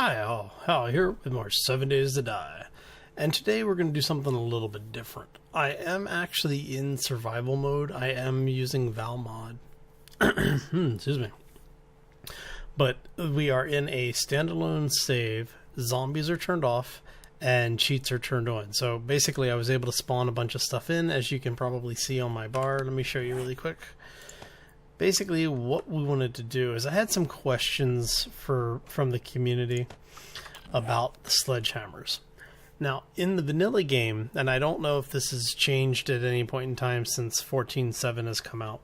Hi all, Hal here with more 7 Days to Die. And today we're going to do something a little bit different. I am actually in survival mode. I am using ValsMod. Excuse me. But we are in a standalone save. Zombies are turned off and cheats are turned on. So basically I was able to spawn a bunch of stuff in, as you can probably see on my bar. Let me show you really quick. Basically, what we wanted to do is I had some questions from the community about the sledgehammers. Now, in the vanilla game, and I don't know if this has changed at any point in time since 14.7 has come out,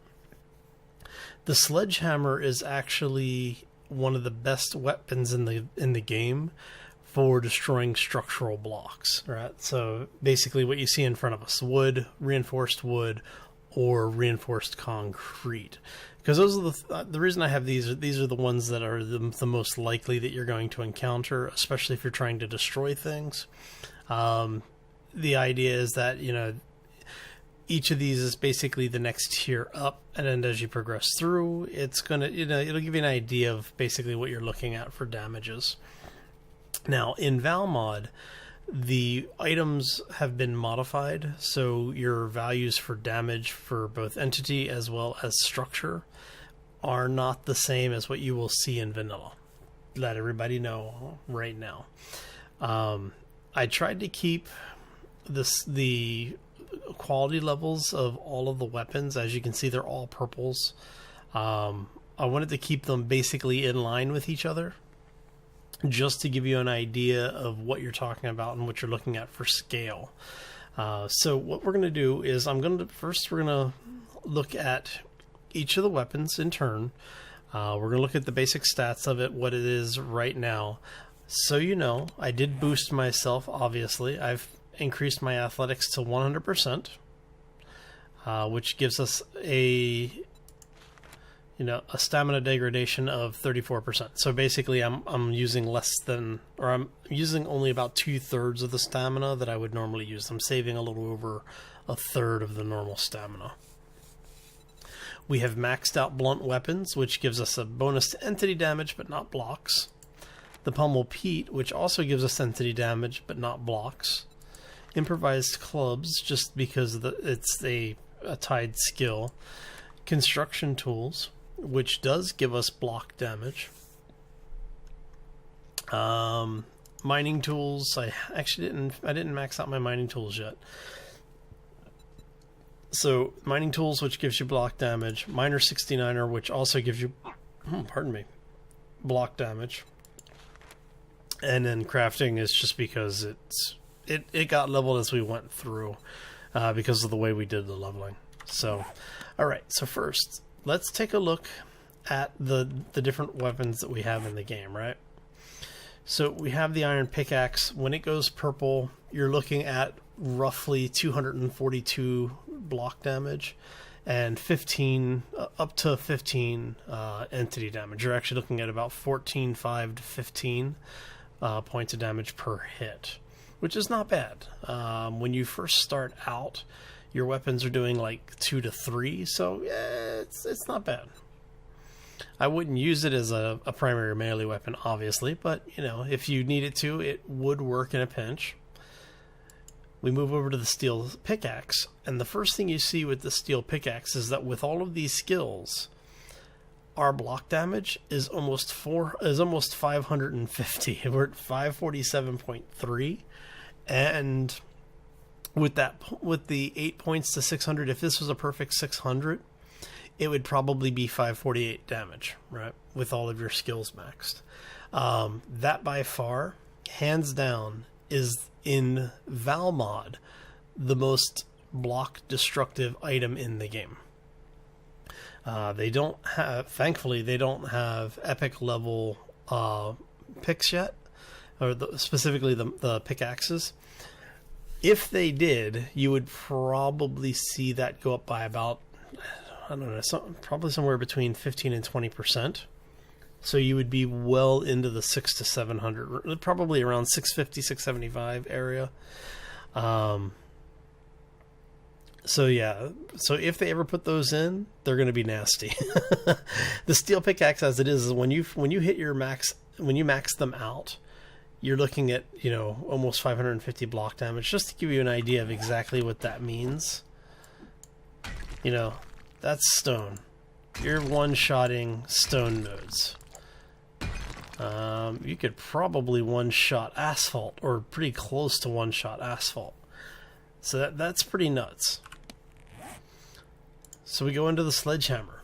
the sledgehammer is actually one of the best weapons in the game for destroying structural blocks. Right? So basically, what you see in front of us: wood, reinforced wood, or reinforced concrete. Because those are the reason I have these are the ones that are the most likely that you're going to encounter, especially if you're trying to destroy things. The idea is that, you know, each of these is basically the next tier up, and then as you progress through, it's gonna, you know, it'll give you an idea of basically what you're looking at for damages. Now in ValsMod, the items have been modified, so your values for damage for both entity as well as structure are not the same as what you will see in vanilla. Let everybody know right now. I tried to keep the quality levels of all of the weapons. As you can see, they're all purples. I wanted to keep them basically in line with each other, just to give you an idea of what you're talking about and what you're looking at for scale. So what we're going to do is we're going to look at each of the weapons in turn. We're going to look at the basic stats of it, what it is right now. So you know, I did boost myself, obviously. I've increased my athletics to 100%, which gives us a stamina degradation of 34%. So basically I'm using I'm using only about 2/3 of the stamina that I would normally use. I'm saving a little over 1/3 of the normal stamina. We have maxed out blunt weapons, which gives us a bonus to entity damage but not blocks. The Pummel Pete, which also gives us entity damage but not blocks. Improvised clubs, just because it's a tied skill. Construction tools, which does give us block damage. Mining tools, I didn't max out my mining tools yet. So mining tools, which gives you block damage. Miner 69er, which also gives you block damage. And then crafting is just because it got leveled as we went through, because of the way we did the leveling. So alright, so first let's take a look at the different weapons that we have in the game, right? So we have the iron pickaxe. When it goes purple, you're looking at roughly 242 block damage and up to 15 entity damage. You're actually looking at about 14.5 to 15 points of damage per hit, which is not bad. When you first start out, your weapons are doing like 2 to 3, so yeah, it's not bad. I wouldn't use it as a primary melee weapon, obviously, but you know, if you needed to, it would work in a pinch. We move over to the steel pickaxe, and the first thing you see with the steel pickaxe is that with all of these skills, our block damage is almost 550. We're at 547.3, and with the 8 points to 600, if this was a perfect 600, it would probably be 548 damage, right? With all of your skills maxed. That by far, hands down, is in ValsMod the most block destructive item in the game. Thankfully, they don't have epic level picks yet, or specifically the pickaxes. If they did, you would probably see that go up by about, I don't know, probably somewhere between 15 and 20%. So you would be well into the 600 to 700, probably around 650, 675 area. So yeah, so if they ever put those in, they're going to be nasty. The steel pickaxe, as it is when you hit your max, when you max them out, you're looking at, you know, almost 550 block damage, just to give you an idea of exactly what that means. You know, that's stone. You're one-shotting stone nodes. You could probably one-shot asphalt, or pretty close to one-shot asphalt. So that's pretty nuts. So we go into the sledgehammer.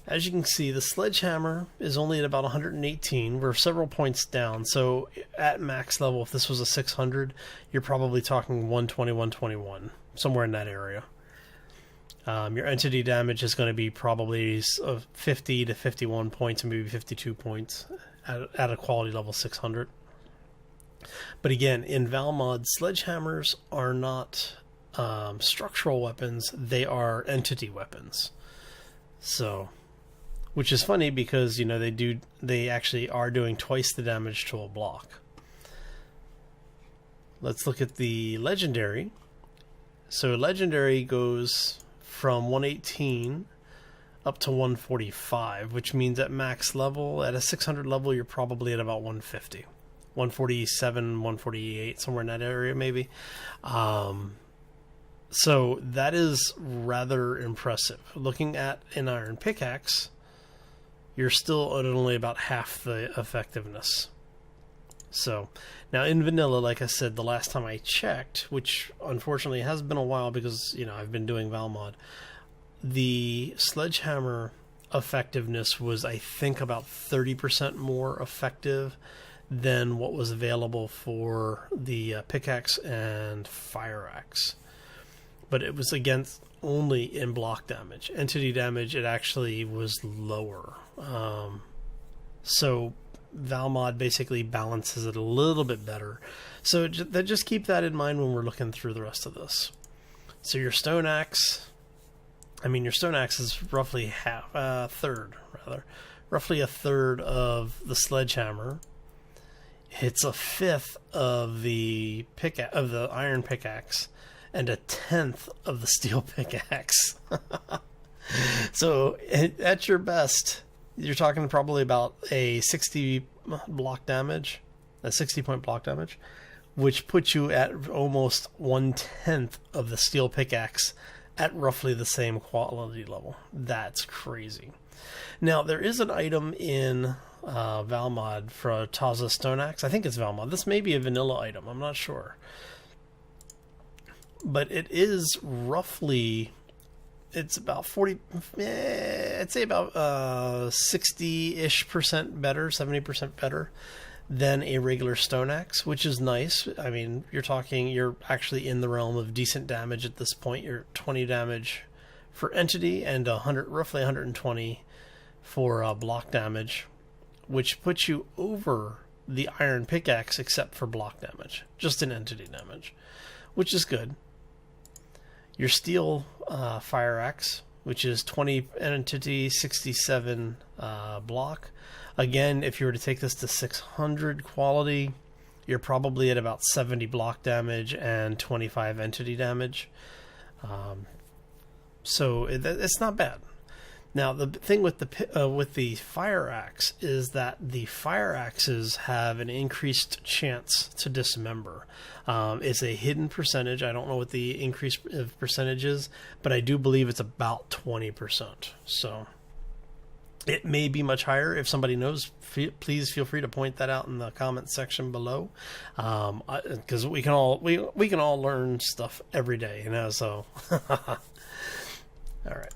As you can see, the sledgehammer is only at about 118. We're several points down. So at max level, if this was a 600, you're probably talking 120, 121, somewhere in that area. Your entity damage is going to be probably 50 to 51 points, and maybe 52 points at a quality level 600. But again, in ValsMod, sledgehammers are not structural weapons, they are entity weapons. So, which is funny because, you know, they actually are doing twice the damage to a block. Let's look at the legendary. So legendary goes from 118 up to 145, which means at max level, at a 600 level, you're probably at about 150. 147, 148, somewhere in that area maybe. So that is rather impressive. Looking at an iron pickaxe, you're still at only about half the effectiveness. So now in vanilla, like I said, the last time I checked, which unfortunately has been a while because, you know, I've been doing ValsMod, the sledgehammer effectiveness was, I think, about 30% more effective than what was available for the pickaxe and fire axe. But it was against only in block damage. Entity damage, it actually was lower. So ValsMod basically balances it a little bit better. So just keep that in mind when we're looking through the rest of this. So your stone axe, your stone axe is roughly roughly a third of the sledgehammer. It's a fifth of the iron pickaxe, and a tenth of the steel pickaxe. So at your best, you're talking probably about a 60 block damage, a 60 point block damage, which puts you at almost 1/10 of the steel pickaxe at roughly the same quality level. That's crazy. Now, there is an item in ValsMod for a Taza Stone Axe. I think it's ValsMod. This may be a vanilla item. I'm not sure. But it is roughly, it's about 40, I'd say about 60-ish% better, 70% better than a regular stone axe, which is nice. I mean, you're actually in the realm of decent damage at this point. You're 20 damage for entity and roughly 120 for block damage, which puts you over the iron pickaxe except for block damage, just in entity damage, which is good. Your steel fire axe, which is 20 entity, 67 block. Again, if you were to take this to 600 quality, you're probably at about 70 block damage and 25 entity damage. So it's not bad. Now, the thing with the fire axe is that the fire axes have an increased chance to dismember. It's a hidden percentage. I don't know what the increased percentage is, but I do believe it's about 20%. So it may be much higher. If somebody knows, please feel free to point that out in the comment section below, because we can all learn stuff every day, you know. So, all right.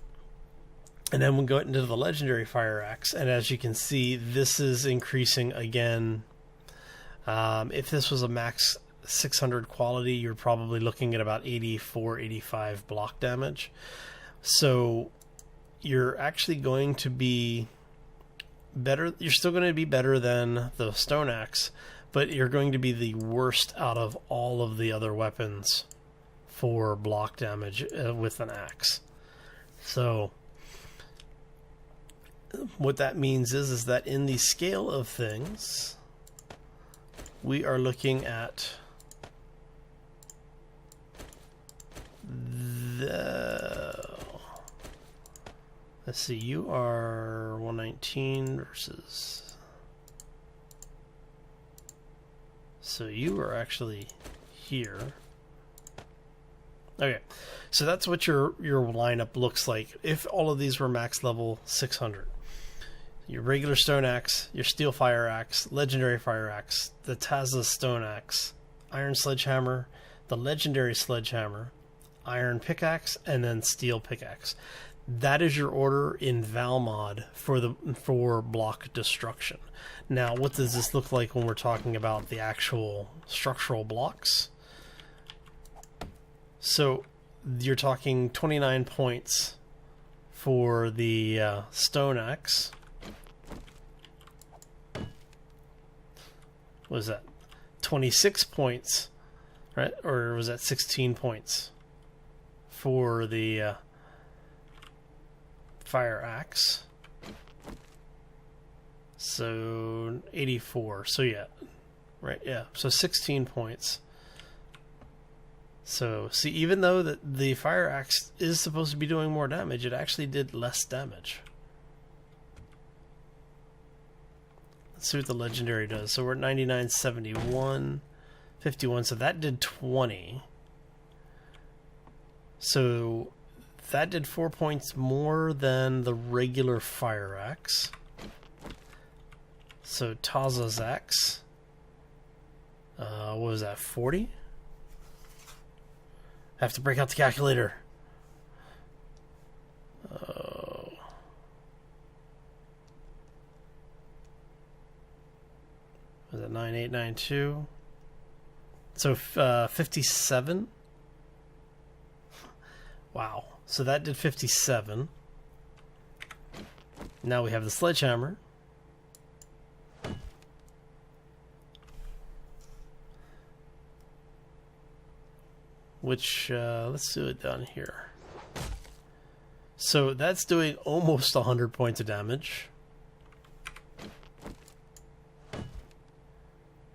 And then we'll go into the legendary fire axe, and as you can see, this is increasing again. If this was a max 600 quality, you're probably looking at about 84, 85 block damage. So you're actually going to be better. You're still going to be better than the stone axe, but you're going to be the worst out of all of the other weapons for block damage with an axe. So what that means is that in the scale of things, we are looking at let's see, you are 119 versus So you are actually here. Okay, so that's what your lineup looks like if all of these were max level 600. Your regular stone axe, your steel fire axe, legendary fire axe, the Tazza stone axe, iron sledgehammer, the legendary sledgehammer, iron pickaxe, and then steel pickaxe. That is your order in ValsMod for block destruction. Now, what does this look like when we're talking about the actual structural blocks? So you're talking 29 points for the stone axe. What was that? 26 points, right? Or was that 16 points for the fire axe? So 84. So yeah, right? Yeah. So 16 points. So see, even though the fire axe is supposed to be doing more damage, it actually did less damage. Let's see what the legendary does. So we're at 99, 71, 51. So that did 20. So that did 4 points more than the regular fire axe. So Tazza's axe. What was that? 40? I have to break out the calculator. Was it 9892? So 57. Wow. So that did 57. Now we have the sledgehammer. Which, let's do it down here. So that's doing almost 100 points of damage.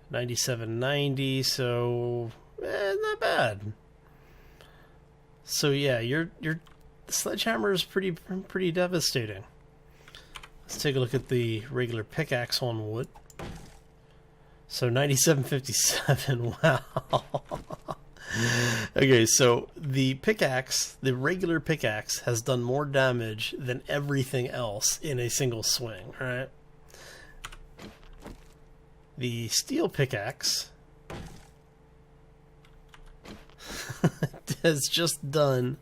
9790, so not bad. So yeah, your sledgehammer is pretty devastating. Let's take a look at the regular pickaxe on wood. So 9757. Wow. Okay, so the pickaxe, the regular pickaxe, has done more damage than everything else in a single swing, right? The steel pickaxe has just done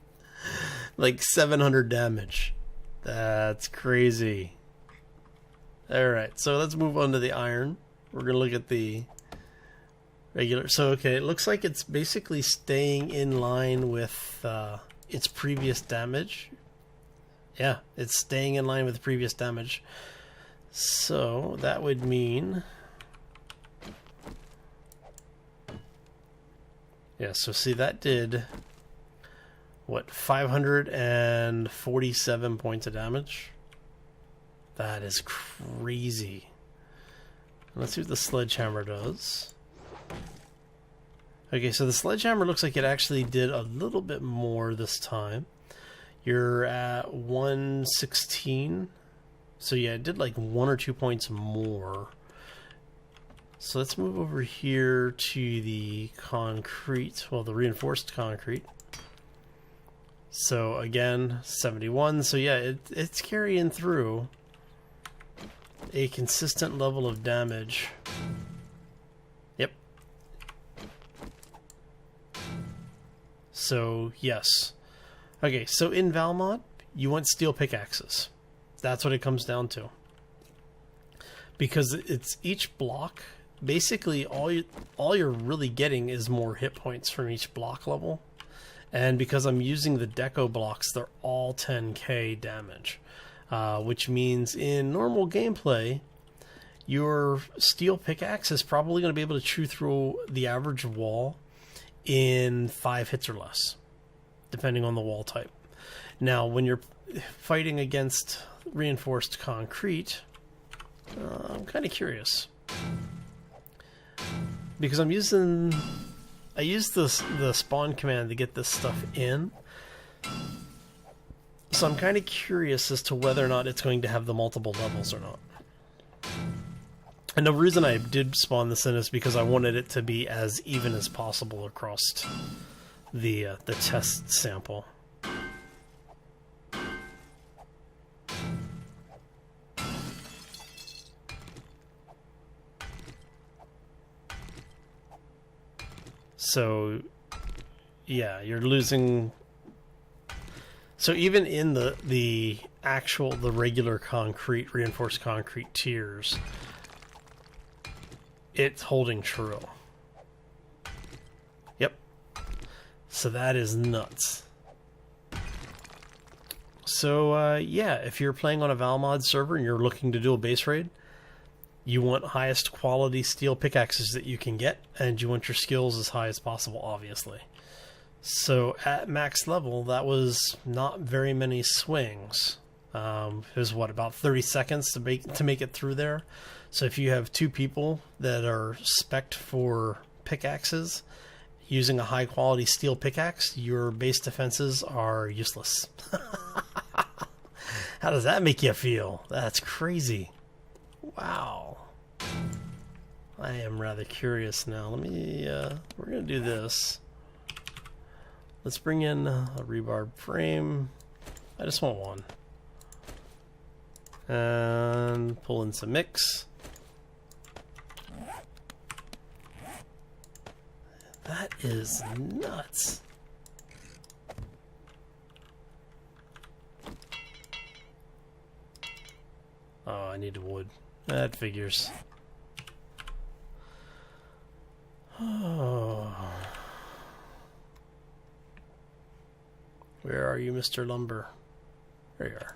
like 700 damage. That's crazy. Alright, so let's move on to the iron. We're going to look at the regular. So, okay, it looks like it's basically staying in line with its previous damage. Yeah, it's staying in line with the previous damage. So, that would mean... Yeah, so see, that did, what, 547 points of damage? That is crazy. Let's see what the sledgehammer does. Okay, so the sledgehammer looks like it actually did a little bit more this time. You're at 116. So yeah, it did like 1 or 2 points more. So let's move over here to the concrete, well, the reinforced concrete. So again, 71. So yeah, it's carrying through a consistent level of damage. Yep. So yes. Okay, so in ValsMod, you want steel pickaxes. That's what it comes down to. Because it's each block. Basically, all you're really getting is more hit points from each block level. And because I'm using the deco blocks, they're all 10k damage. Which means in normal gameplay, your steel pickaxe is probably going to be able to chew through the average wall in 5 hits or less, depending on the wall type. Now, when you're fighting against reinforced concrete, I'm kind of curious. Because I used the spawn command to get this stuff in. So I'm kind of curious as to whether or not it's going to have the multiple levels or not. And the reason I did spawn this in is because I wanted it to be as even as possible across the test sample. So, yeah, you're losing. So even in the regular concrete, reinforced concrete tiers, it's holding true. Yep. So that is nuts. So yeah, if you're playing on a ValsMod server and you're looking to do a base raid, you want highest quality steel pickaxes that you can get, and you want your skills as high as possible, obviously. So at max level, that was not very many swings. It was what, about 30 seconds to make it through there. So if you have two people that are spec'd for pickaxes using a high quality steel pickaxe, your base defenses are useless. How does that make you feel? That's crazy. Wow. I am rather curious now. Let me, we're going to do this. Let's bring in a rebarb frame. I just want one. And pull in some mix. That is nuts. Oh, I need wood. That figures. Oh. Where are you, Mr. Lumber? There you are.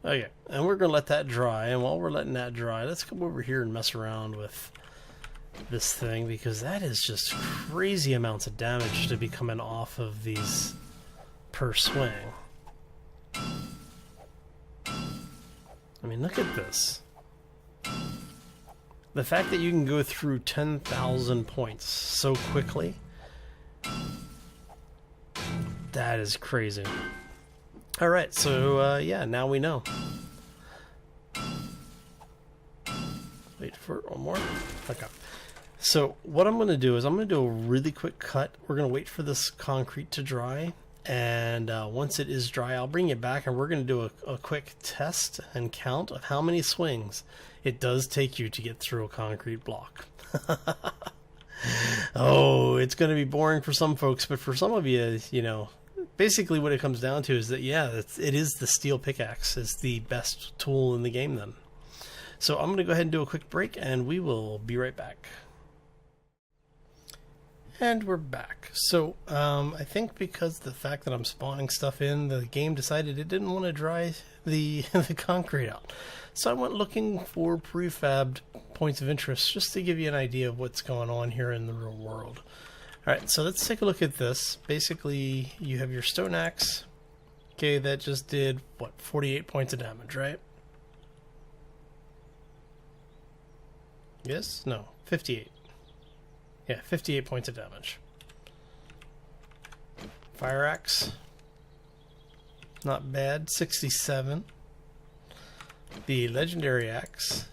Okay, and we're going to let that dry, and while we're letting that dry, let's come over here and mess around with this thing, because that is just crazy amounts of damage to be coming off of these per swing. I mean, look at this. The fact that you can go through 10,000 points so quickly, that is crazy. Alright, so yeah, now we know. Wait for one more. Okay. So what I'm going to do is I'm going to do a really quick cut. We're going to wait for this concrete to dry. And once it is dry, I'll bring it back and we're going to do a quick test and count of how many swings it does take you to get through a concrete block. Oh, it's going to be boring for some folks, but for some of you, you know, basically what it comes down to is that, yeah, it is the steel pickaxe is the best tool in the game then. So I'm going to go ahead and do a quick break and we will be right back. And we're back. So I think because the fact that I'm spawning stuff in, the game decided it didn't want to dry the concrete out. So I went looking for prefabbed points of interest just to give you an idea of what's going on here in the real world. Alright, so let's take a look at this. Basically, you have your stone axe. Okay, that just did, what, 48 points of damage, right? Yes? No, 58. Yeah, 58 points of damage. Fire axe. Not bad, 67. The legendary axe.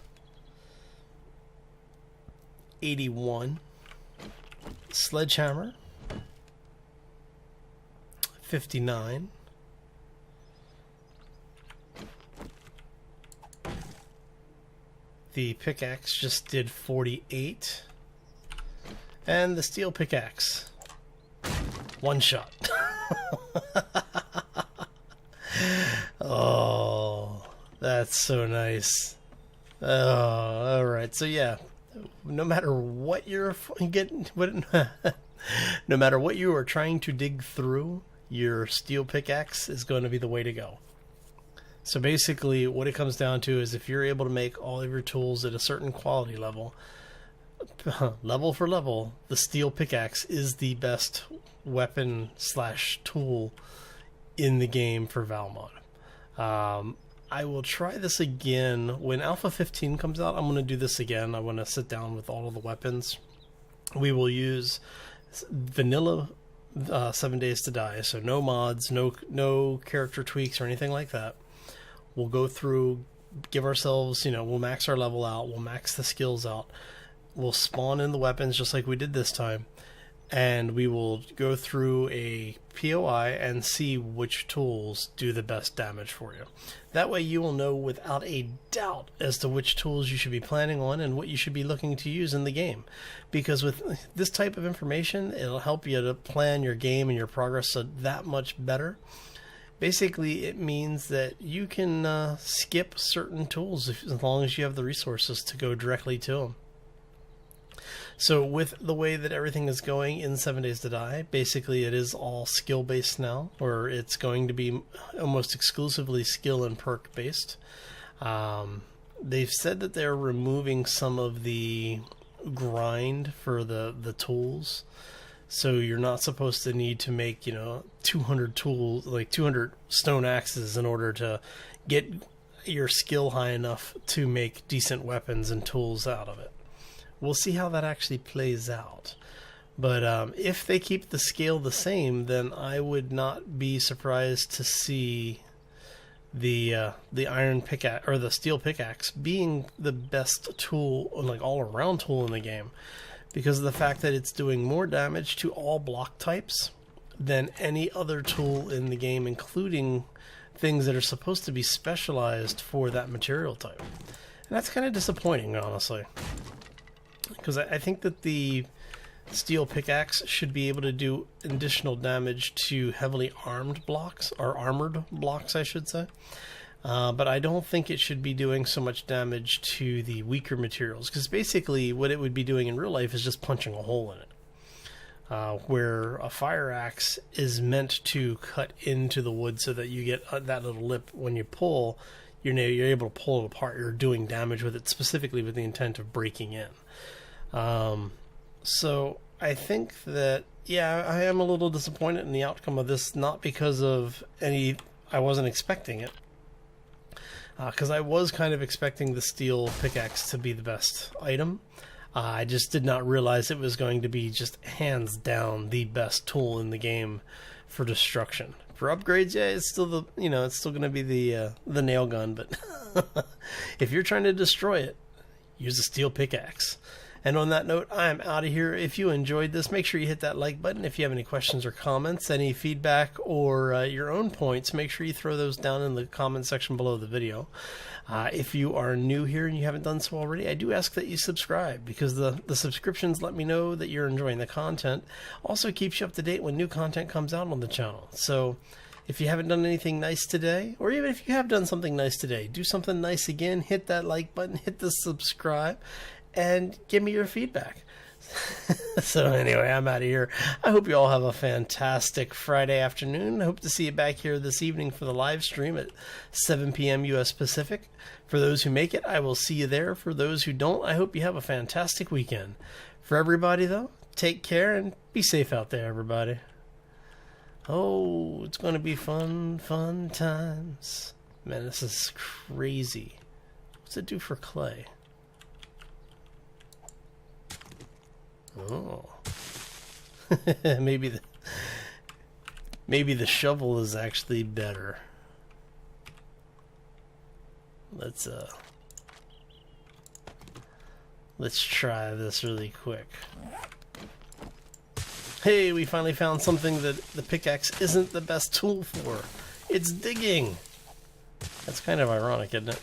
81. Sledgehammer. 59. The pickaxe just did 48. And the steel pickaxe. One shot. Oh, that's so nice. Oh, alright. So yeah, no matter what you're getting, no matter what you are trying to dig through, your steel pickaxe is going to be the way to go. So basically what it comes down to is if you're able to make all of your tools at a certain quality level, level for level, the steel pickaxe is the best weapon slash tool in the game for ValsMod. I will try this again when Alpha 15 comes out. I'm going to do this again. I want to sit down with all of the weapons. We will use vanilla 7 Days to Die, so no mods, no character tweaks or anything like that. We'll go through, give ourselves, we'll max our level out, we'll max the skills out, we'll spawn in the weapons just like we did this time, and we will go through a POI and see which tools do the best damage for you. That way you will know without a doubt as to which tools you should be planning on and what you should be looking to use in the game. Because with this type of information, it'll help you to plan your game and your progress that much better. Basically, it means that you can skip certain tools as long as you have the resources to go directly to them. So with the way that everything is going in 7 Days to Die, basically it is all skill based now, or it's going to be almost exclusively skill and perk based. They've said that they're removing some of the grind for the tools. So you're not supposed to need to make, 200 tools, like 200 stone axes in order to get your skill high enough to make decent weapons and tools out of it. We'll see how that actually plays out. But if they keep the scale the same, then I would not be surprised to see the iron pickaxe or the steel pickaxe being the best tool, like all-around tool in the game, because of the fact that it's doing more damage to all block types than any other tool in the game, including things that are supposed to be specialized for that material type. And that's kind of disappointing, honestly. Because I think that the steel pickaxe should be able to do additional damage to heavily armed blocks, or armored blocks, I should say. But I don't think it should be doing so much damage to the weaker materials, because basically what it would be doing in real life is just punching a hole in it. Where a fire axe is meant to cut into the wood so that you get that little lip when you pull, you're able to pull it apart. You're doing damage with it specifically with the intent of breaking in. So I think that, yeah, I am a little disappointed in the outcome of this, not because of I wasn't expecting it, because I was kind of expecting the steel pickaxe to be the best item. I just did not realize it was going to be just hands down the best tool in the game for destruction. For upgrades, yeah, it's still it's still going to be the nail gun, but if you're trying to destroy it, use a steel pickaxe. And on that note, I am out of here. If you enjoyed this, make sure you hit that like button. If you have any questions or comments, any feedback, or your own points, make sure you throw those down in the comment section below the video. If you are new here and you haven't done so already, I do ask that you subscribe, because the subscriptions let me know that you're enjoying the content. Also keeps you up to date when new content comes out on the channel. So if you haven't done anything nice today, or even if you have done something nice today, do something nice again. Hit that like button, hit the subscribe, and give me your feedback. So anyway, I'm out of here. I hope you all have a fantastic Friday afternoon. I hope to see you back here this evening for the live stream at 7 p.m. U.S. Pacific. For those who make it, I will see you there. For those who don't, I hope you have a fantastic weekend. For everybody, though, take care and be safe out there, everybody. Oh, it's going to be fun times. Man, this is crazy. What's it do for clay? Oh, maybe the shovel is actually better. Let's try this really quick. Hey, we finally found something that the pickaxe isn't the best tool for. It's digging. That's kind of ironic, isn't it?